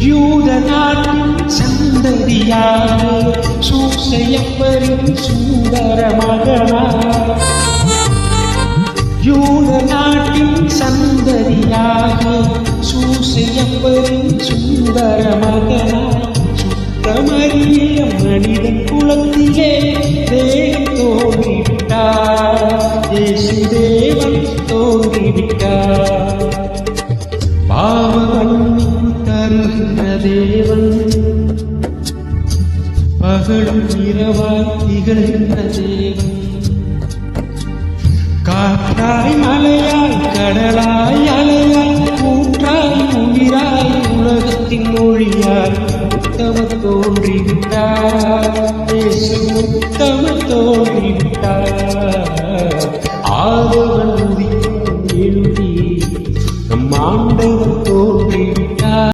யூத நாட்டின் சந்ததியாக சூசையப்பரின் சுந்தர மகனார். யூத நாட்டின் சந்ததியாக சூசையப்பரின் சுந்தர மகனார். சுத்தமறிய மனிதன் குலத்திலே தேவன் தோன்றிவிட்டார். இயேசு தேவன் தோன்றிவிட்டார். பாவமன்னிப்பு தருகின்ற தேவன், பகலும் இரவாய் திகழ்கின்ற தேவன். காற்றாய் மலையாய் கடலாய் அலையாய் கூற்றாய் உயிராய் உலகத்தின் மொழியாய் உத்தம தோன்றிவிட்டார். இயேசு